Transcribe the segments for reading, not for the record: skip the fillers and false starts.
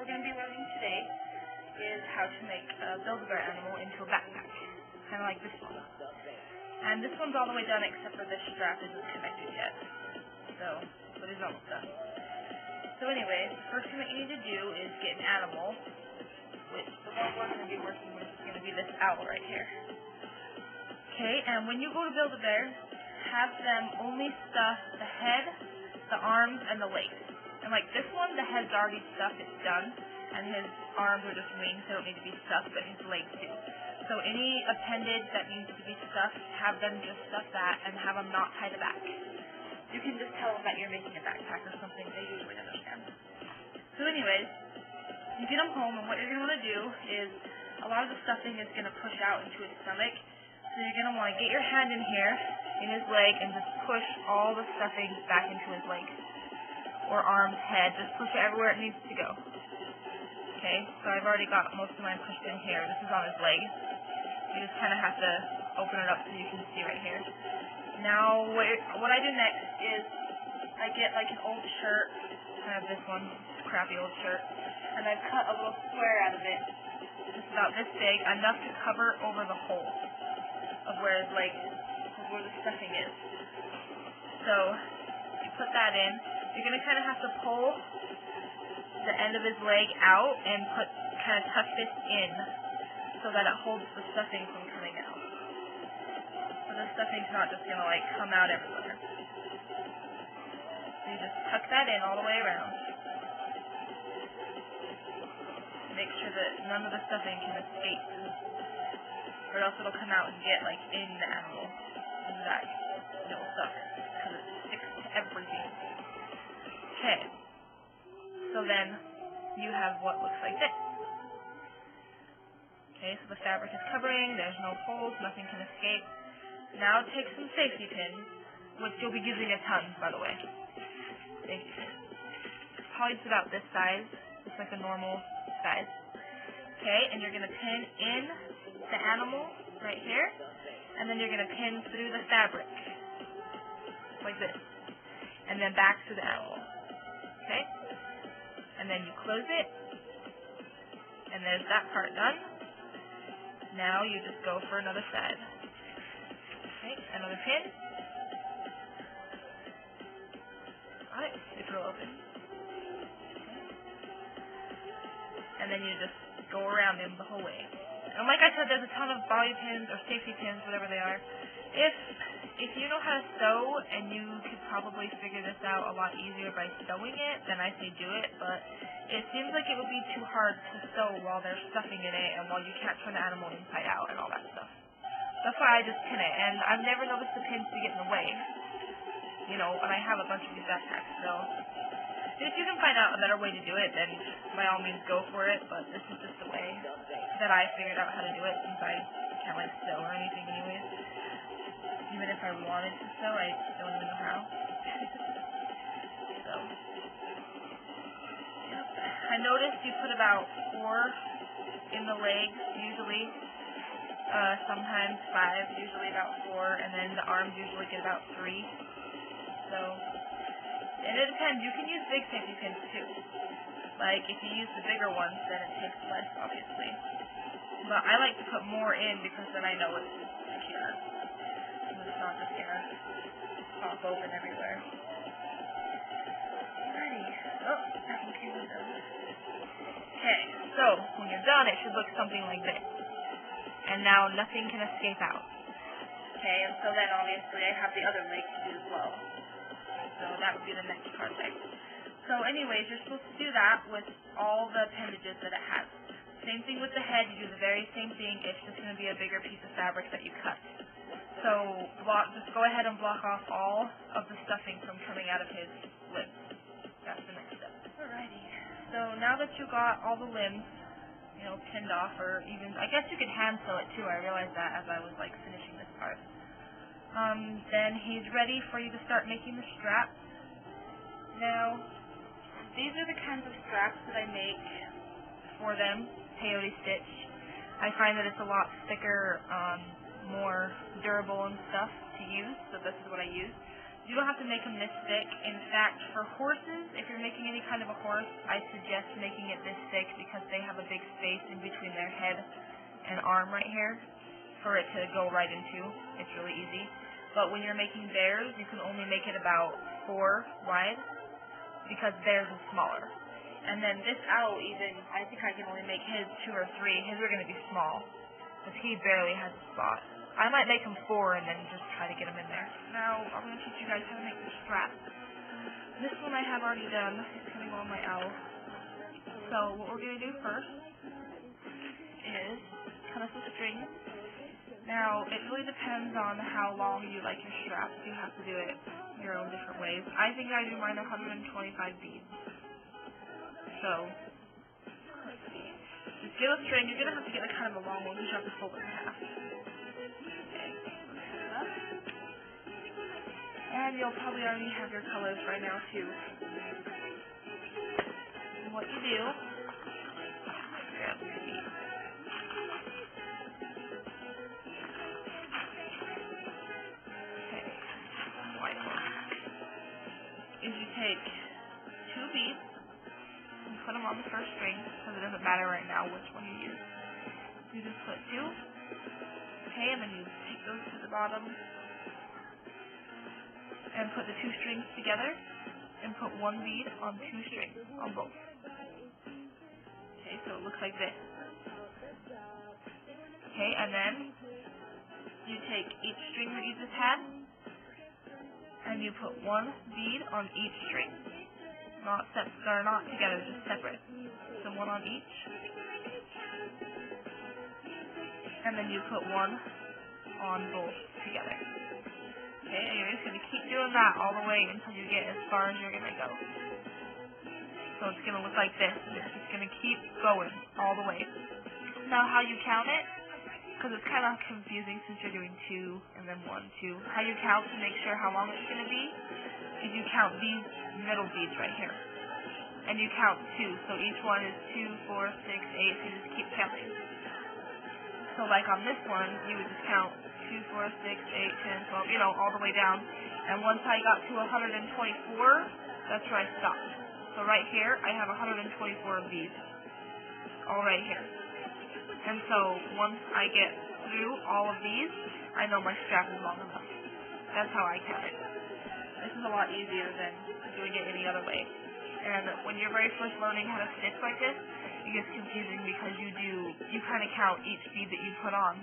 we're going to be learning today is how to make a Build-A-Bear animal into a backpack, kind of like this one. And this one's all the way done except for this strap isn't connected yet, but it's almost done. So anyway, the first thing that you need to do is get an animal, which the one we're going to be working with is going to be this owl right here. Okay, and when you go to Build-A-Bear, have them only stuff the head, the arms, and the legs. And like this one, the head's already stuffed, it's done, and his arms are just wings, they don't need to be stuffed, but his legs do. So any appendage that needs to be stuffed, have them just stuff that, and have them not tie the back. You can just tell them that you're making a backpack or something, they usually understand. So anyways, you get him home, and what you're going to want to do is, a lot of the stuffing is going to push out into his stomach, so you're going to want to get your hand in here, in his leg, and just push all the stuffing back into his leg, or arms, head, just push it everywhere it needs to go. Okay, so I've already got most of mine pushed in here. This is on his leg. You just kind of have to open it up so you can see right here. Now, what I do next is I get like an old shirt, kind of this one, crappy old shirt, and I've cut a little square out of it, just about this big, enough to cover over the hole of where his leg, where the stuffing is. So, you put that in. You're going to kind of have to pull the end of his leg out and kind of tuck this in so that it holds the stuffing from coming out. So the stuffing's not just going to like come out everywhere. So you just tuck that in all the way around. Make sure that none of the stuffing can escape, or else it'll come out and get like in the animal, in the back, and it will suck because it sticks to everything. Okay, so then you have what looks like this. Okay, so the fabric is covering, there's no holes, nothing can escape. Now take some safety pins, which you'll be using a ton, by the way. Safety pins. Probably just about this size, just like a normal size. Okay, and you're going to pin in the animal right here, and then you're going to pin through the fabric, like this, and then back to the animal. Okay, and then you close it, and there's that part done. Now you just go for another side. Okay, another pin. Alright, it will open. Okay. And then you just go around him the whole way. And like I said, there's a ton of bobby pins or safety pins, whatever they are. If you know how to sew, and you could probably figure this out a lot easier by sewing it, then I say do it, but it seems like it would be too hard to sew while they're stuffing in it, and while you can't turn the animal inside out and all that stuff. That's why I just pin it, and I've never noticed the pins to get in the way. You know, and I have a bunch of these backpacks, so if you can find out a better way to do it, then by all means go for it, but this is just the way that I figured out how to do it, since I can't like sew or anything anyways. Even if I wanted to sew, I don't even know how. So, yep. I noticed you put about 4 in the legs, usually. Sometimes 5, usually about 4, and then the arms usually get about 3. So, and it depends. You can use big safety pins too. Like, if you use the bigger ones, then it takes less, obviously. But I like to put more in because then I know it's secure. It's not just gonna pop open everywhere. Alrighty. Oh, that one came undone. Okay, so when you're done, it should look something like this. And now nothing can escape out. Okay, and so then obviously I have the other leg to do as well. So that would be the next project. So anyways, you're supposed to do that with all the appendages that it has. Same thing with the head, you do the very same thing, it's just going to be a bigger piece of fabric that you cut. So just go ahead and block off all of the stuffing from coming out of his limbs. That's the next step. Alrighty. So now that you got all the limbs, you know, pinned off, or even, I guess you could hand sew it too, I realized that as I was like finishing this part. Then he's ready for you to start making the straps. Now, these are the kinds of straps that I make for them, peyote stitch. I find that it's a lot thicker, more durable and stuff to use, so this is what I use. You don't have to make them this thick. In fact, for horses, if you're making any kind of a horse, I suggest making it this thick because they have a big space in between their head and arm right here for it to go right into. It's really easy. But when you're making theirs, you can only make it about 4 wide because theirs is smaller. And then this owl even, I think I can only make his 2 or 3. His are going to be small because he barely has a spot. I might make them 4 and then just try to get them in there. Now, I'm going to teach you guys how to make the strap. This one I have already done. It's going to go on my owl. So, what we're going to do first is cut us a string. Now, it really depends on how long you like your straps. You have to do it your own different ways. I think I do mine 125 beads. So, let's see. Just get a string. You're going to have to get kind of a long one because you have to fold it in half. And you'll probably already have your colors right now too. And what you do, grab your bead. Okay, white one. Is you take 2 beads and put them on the first string because it doesn't matter right now which one you use. You just put 2. Okay, and then you take those to the bottom. And put the 2 strings together, and put 1 bead on 2 strings, on both. Okay, so it looks like this. Okay, and then you take each string that you just had, and you put 1 bead on each string. Not together, just separate. So 1 on each. And then you put 1 on both together. Okay, and you're just going to keep doing that all the way until you get as far as you're going to go. So it's going to look like this. It's just going to keep going all the way. Now how you count it, because it's kind of confusing since you're doing 2 and then 1, 2. How you count to make sure how long it's going to be is you count these middle beads right here. And you count 2. So each one is 2, 4, 6, 8. So you just keep counting. So like on this one, you would just count 2, 4, 6, 8, 10, 12, all the way down. And once I got to 124, that's where I stopped. So right here, I have 124 beads. All right here. And so once I get through all of these, I know my strap is long enough. That's how I count it. This is a lot easier than doing it any other way. And when you're very first learning how to stitch like this, it gets confusing because you kind of count each bead that you put on.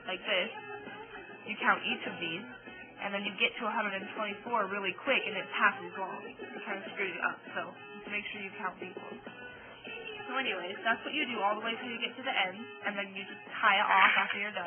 Like this, you count each of these, and then you get to 124 really quick, and it's half as long. It kind of screws you up, so just make sure you count these ones. So anyways, that's what you do all the way till you get to the end, and then you just tie it off after you're done.